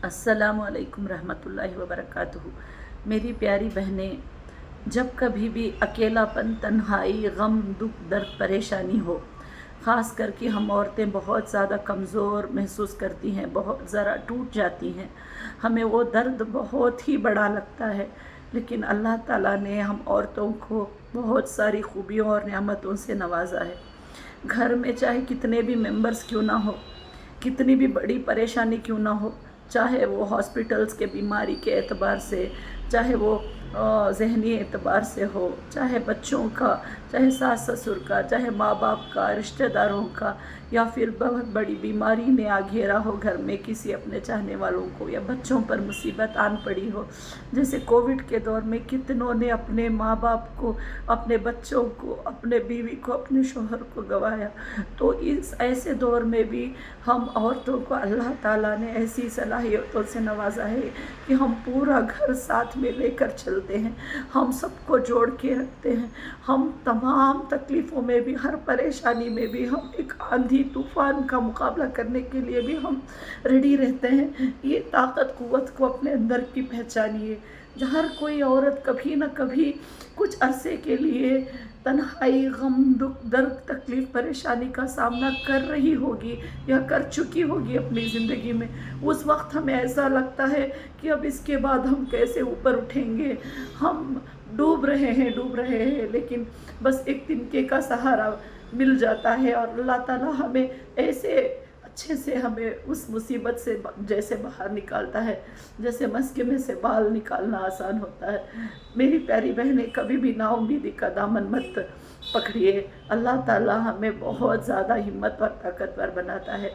अस्सलामु अलैकुम रहमतुल्लाहि व बरकातुहू। मेरी प्यारी बहनें, जब कभी भी अकेलापन, तन्हाई, गम, दुख, दर्द, परेशानी हो, ख़ास करके हम औरतें बहुत ज़्यादा कमज़ोर महसूस करती हैं, बहुत ज़रा टूट जाती हैं, हमें वो दर्द बहुत ही बड़ा लगता है। लेकिन अल्लाह ताला ने हम औरतों को बहुत सारी खूबियों और नेमतों से नवाजा है। घर में चाहे कितने भी मेंबर्स क्यों ना हो, कितनी भी बड़ी परेशानी क्यों ना हो, चाहे वो हॉस्पिटल्स के बीमारी के एतबार से, चाहे वो ज़हनी एतबार से हो, चाहे बच्चों का, चाहे सास ससुर का, चाहे माँ बाप का, रिश्तेदारों का, या फिर बहुत बड़ी बीमारी ने आ घेरा हो घर में किसी अपने चाहने वालों को, या बच्चों पर मुसीबत आन पड़ी हो। जैसे कोविड के दौर में कितनों ने अपने माँ बाप को, अपने बच्चों को, अपने बीवी को, अपने शोहर को गंवाया। तो इस ऐसे दौर में भी हम औरतों को अल्लाह ताला ने ऐसी सलाहियतों से नवाजा है कि हम पूरा घर साथ में लेकर चलते हैं, हम सबको जोड़ के रखते हैं। हम तमाम तकलीफ़ों में भी, हर परेशानी में भी, हम एक आंधी तूफ़ान का मुकाबला करने के लिए भी हम रेडी रहते हैं। ये ताकत क़ुव्वत को अपने अंदर की पहचानिए। हर कोई औरत कभी न कभी कुछ अरसे के लिए तन्हाई, गम, दुख, दर्द, तकलीफ़, परेशानी का सामना कर रही होगी या कर चुकी होगी अपनी ज़िंदगी में। उस वक्त हमें ऐसा लगता है कि अब इसके बाद हम कैसे ऊपर उठेंगे, हम डूब रहे हैं, लेकिन बस एक तिनके का सहारा मिल जाता है और अल्लाह ताला हमें ऐसे अच्छे से हमें उस मुसीबत से जैसे बाहर निकालता है, जैसे मस्के में से बाल निकालना आसान होता है। मेरी प्यारी बहनें, कभी भी नाउम्मीदी का दामन मत पकड़िए। अल्लाह ताला हमें बहुत ज़्यादा हिम्मत और ताकतवर बनाता है।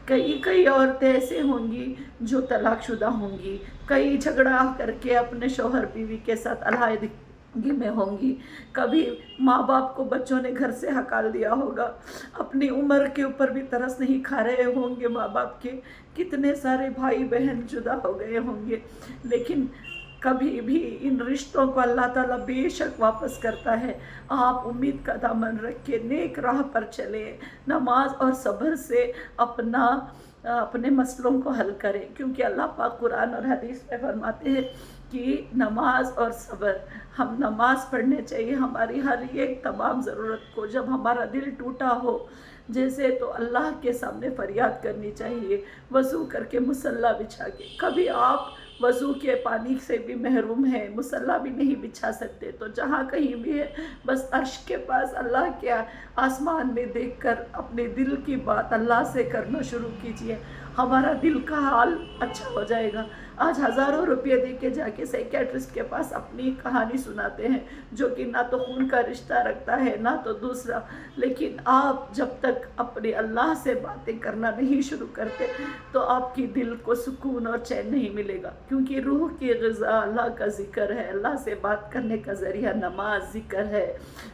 कई औरतें ऐसे होंगी जो तलाकशुदा होंगी, कई झगड़ा करके अपने शौहर बीवी के साथ अलहदगी में होंगी, कभी माँ बाप को बच्चों ने घर से हकाल दिया होगा, अपनी उम्र के ऊपर भी तरस नहीं खा रहे होंगे माँ बाप के, कितने सारे भाई बहन जुदा हो गए होंगे। लेकिन कभी भी इन रिश्तों को अल्लाह ताला बेशक वापस करता है। आप उम्मीद का दामन रख के नेक राह पर चले, नमाज और सब्र से अपने मसलों को हल करें, क्योंकि अल्लाह पाक कुरान और हदीस में फरमाते हैं कि नमाज और सब्र, हम नमाज पढ़ने चाहिए हमारी हर एक तमाम ज़रूरत को। जब हमारा दिल टूटा हो जैसे, तो अल्लाह के सामने फरियाद करनी चाहिए, वज़ू करके मुसल्ला बिछा के। कभी आप वज़ू के पानी से भी महरूम हैं, मुसल्ला भी नहीं बिछा सकते, तो जहाँ कहीं भी है, बस अर्श के पास अल्लाह के आसमान में देखकर अपने दिल की बात अल्लाह से करना शुरू कीजिए। हमारा दिल का हाल अच्छा हो जाएगा। आज हज़ारों रुपये दे के जाके साइकियाट्रिस्ट के पास अपनी कहानी सुनाते हैं, जो कि ना तो खून का रिश्ता रखता है ना तो दूसरा। लेकिन आप जब तक अपने अल्लाह से बातें करना नहीं शुरू करते, तो आपकी दिल को सुकून और चैन नहीं मिलेगा, क्योंकि रूह की ग़िज़ा अल्लाह का ज़िक्र है। अल्लाह से बात करने का ज़रिया नमाज, ज़िक्र है।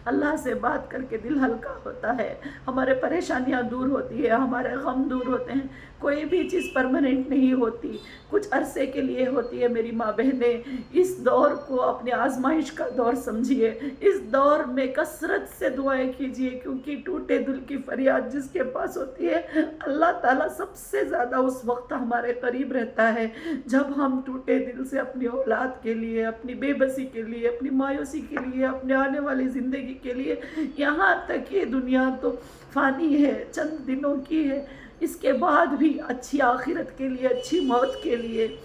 अल्लाह से बात करके दिल हल्का होता है, हमारे परेशानियाँ दूर होती है, हमारे गम दूर होते हैं। कोई भी चीज़ परमानेंट नहीं होती, कुछ अरसे के लिए होती है। मेरी माँ बहनें, इस दौर को अपने आजमाइश का दौर समझिए। इस दौर में कसरत से दुआएं कीजिए, क्योंकि टूटे दिल की फरियाद जिसके पास होती है, अल्लाह ताला सबसे ज़्यादा उस वक्त हमारे करीब रहता है जब हम टूटे दिल से अपनी औलाद के लिए, अपनी बेबसी के लिए, अपनी मायूसी के लिए, अपने आने वाली ज़िंदगी के लिए, यहाँ तक ये दुनिया तो फ़ानी है, चंद दिनों की है, इसके बाद भी अच्छी आखिरत के लिए, अच्छी मौत के लिए,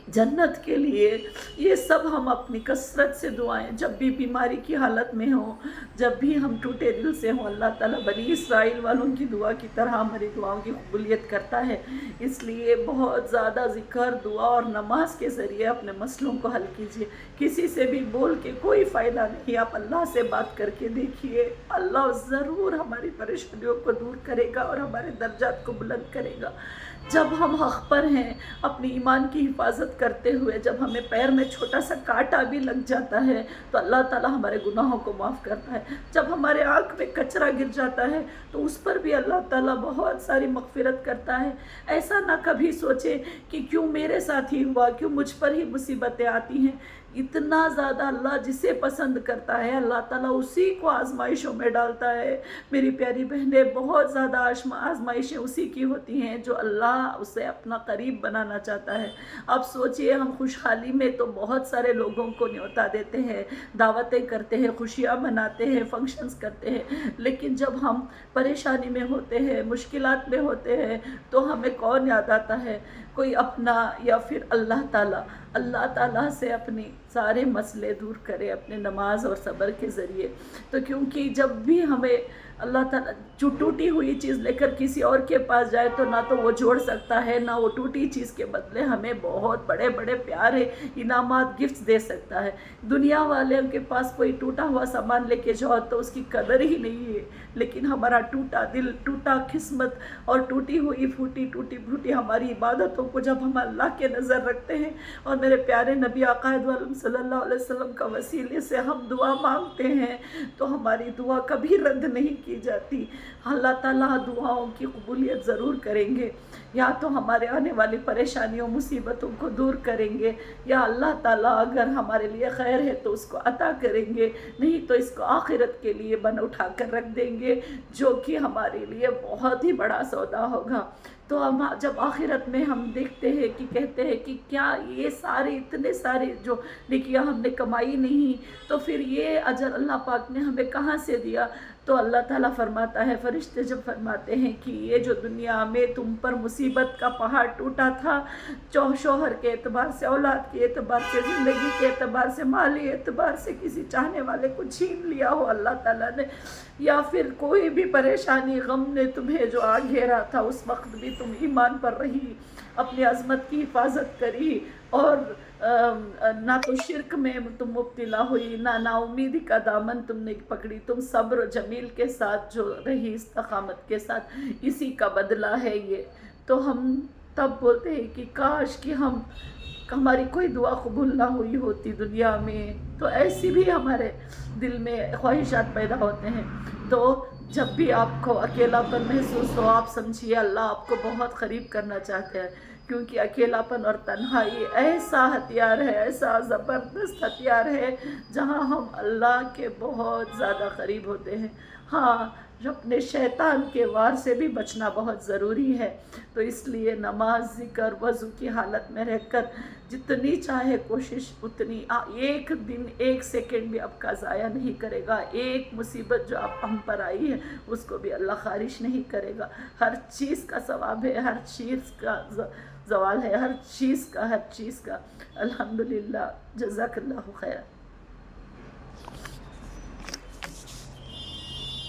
जन्नत के लिए, ये सब हम अपनी कसरत से दुआएं, जब भी बीमारी की हालत में हो, जब भी हम टूटे दिल से हों, अल्लाह ताला बनी इसराइल वालों की दुआ की तरह हमारी दुआओं की कबूलियत करता है। इसलिए बहुत ज़्यादा ज़िक्र, दुआ और नमाज के ज़रिए अपने मसलों को हल कीजिए। किसी से भी बोल के कोई फ़ायदा नहीं, आप अल्लाह से बात करके देखिए, अल्लाह ज़रूर हमारी परेशानियों को दूर करेगा और हमारे दर्जात को बुलंद करेगा। जब हम हक़ पर हैं, अपनी ईमान की हिफाजत करते हुए, जब हमें पैर में छोटा सा कांटा भी लग जाता है, तो अल्लाह ताला हमारे गुनाहों को माफ़ करता है। जब हमारे आँख में कचरा गिर जाता है, तो उस पर भी अल्लाह ताला बहुत सारी मग़फ़िरत करता है। ऐसा ना कभी सोचें कि क्यों मेरे साथ ही हुआ, क्यों मुझ पर ही मुसीबतें आती हैं। इतना ज़्यादा अल्लाह जिसे पसंद करता है, अल्लाह ताला उसी को आजमाइशों में डालता है। मेरी प्यारी बहनें, बहुत ज़्यादा आजमाइशें उसी की होती हैं जो अल्लाह اللہ اسے اپنا قریب بنانا چاہتا ہے۔ اب سوچئے ہم خوشحالی میں تو بہت سارے لوگوں کو نیوتا دیتے ہیں، دعوتیں کرتے ہیں، خوشیاں مناتے ہیں، فنکشنز کرتے ہیں، لیکن جب ہم پریشانی میں ہوتے ہیں، مشکلات میں ہوتے ہیں تو ہمیں کون یاد آتا ہے؟ کوئی اپنا یا پھر اللہ تعالیٰ۔ اللہ تعالیٰ سے اپنی سارے مسئلے دور کرے اپنے نماز اور صبر کے ذریعے۔ تو کیونکہ جب بھی ہمیں اللہ تعالیٰ جو ٹوٹی ہوئی چیز لے کر کسی اور کے پاس جائے تو نہ تو وہ جوڑ سکتا ہے، نہ وہ ٹوٹی چیز کے بدلے ہمیں بہت بڑے بڑے پیارے انعامات، گفٹس دے سکتا ہے۔ دنیا والوں کے پاس کوئی ٹوٹا ہوا سامان لے کے جاؤ تو اس کی قدر ہی نہیں ہے، لیکن ہمارا ٹوٹا دل، ٹوٹا قسمت اور ٹوٹی ہوئی ٹوٹی پھوٹی ہماری عبادتوں کو جب ہم اللہ کے نظر رکھتے ہیں اور میرے پیارے نبی آقا عالم صلی اللہ علیہ وسلم کا وسیلے سے ہم دعا مانگتے ہیں تو ہماری دعا کبھی رد نہیں کی جاتی۔ اللہ تعالیٰ دعاؤں کی قبولیت ضرور کریں گے، یا تو ہمارے آنے والی پریشانیوں مصیبتوں کو دور کریں گے، یا اللہ تعالیٰ اگر ہمارے لیے خیر ہے تو اس کو عطا کریں گے، نہیں تو اس کو آخرت کے لیے بن اٹھا کر رکھ دیں گے، جو کہ ہمارے لیے بہت ہی بڑا سودا ہوگا۔ تو ہم جب آخرت میں ہم دیکھتے ہیں کہ کہتے ہیں کہ کیا یہ سارے اتنے سارے جو نیکیاں ہم نے کمائی نہیں، تو پھر یہ اجر اللہ پاک نے ہمیں کہاں سے دیا؟ تو اللہ تعالیٰ فرماتا ہے، فرشتے جب فرماتے ہیں کہ یہ جو دنیا میں تم پر مصیبت کا پہاڑ ٹوٹا تھا، شوہر کے اعتبار سے، اولاد کے اعتبار سے، زندگی کے اعتبار سے، مالی اعتبار سے کسی چاہنے والے کو چھین لیا ہو اللہ تعالیٰ نے، یا پھر کوئی بھی پریشانی غم نے تمہیں جو آ گھیرا تھا، اس وقت بھی تم ایمان پر رہی، اپنی عظمت کی حفاظت کری، اور نہ تو شرک میں تم مبتلا ہوئی، نہ نا امیدی کا دامن تم نے پکڑی، تم صبر جمیل کے ساتھ جو رہی، استقامت کے ساتھ، اسی کا بدلہ ہے یہ۔ تو ہم تب بولتے ہیں کہ کاش کہ ہماری کوئی دعا قبول نہ ہوئی ہوتی دنیا میں، تو ایسی بھی ہمارے دل میں خواہشات پیدا ہوتے ہیں۔ تو جب بھی آپ کو اکیلا پن محسوس ہو، آپ سمجھیے اللہ آپ کو بہت قریب کرنا چاہتے ہیں، کیونکہ اکیلا پن اور تنہائی ایسا ہتھیار ہے، ایسا زبردست ہتھیار ہے جہاں ہم اللہ کے بہت زیادہ قریب ہوتے ہیں۔ ہاں، اپنے شیطان کے وار سے بھی بچنا بہت ضروری ہے، تو اس لیے نماز، ذکر، وضو کی حالت میں رہ کر جتنی چاہے کوشش اتنی، ایک دن ایک سیکنڈ بھی آپ کا ضائع نہیں کرے گا، ایک مصیبت جو آپ ہم پر آئی ہے اس کو بھی اللہ خارج نہیں کرے گا۔ ہر چیز کا ثواب ہے، ہر چیز کا زوال ہے، ہر چیز کا الحمدللہ۔ جزاک اللہ خیر۔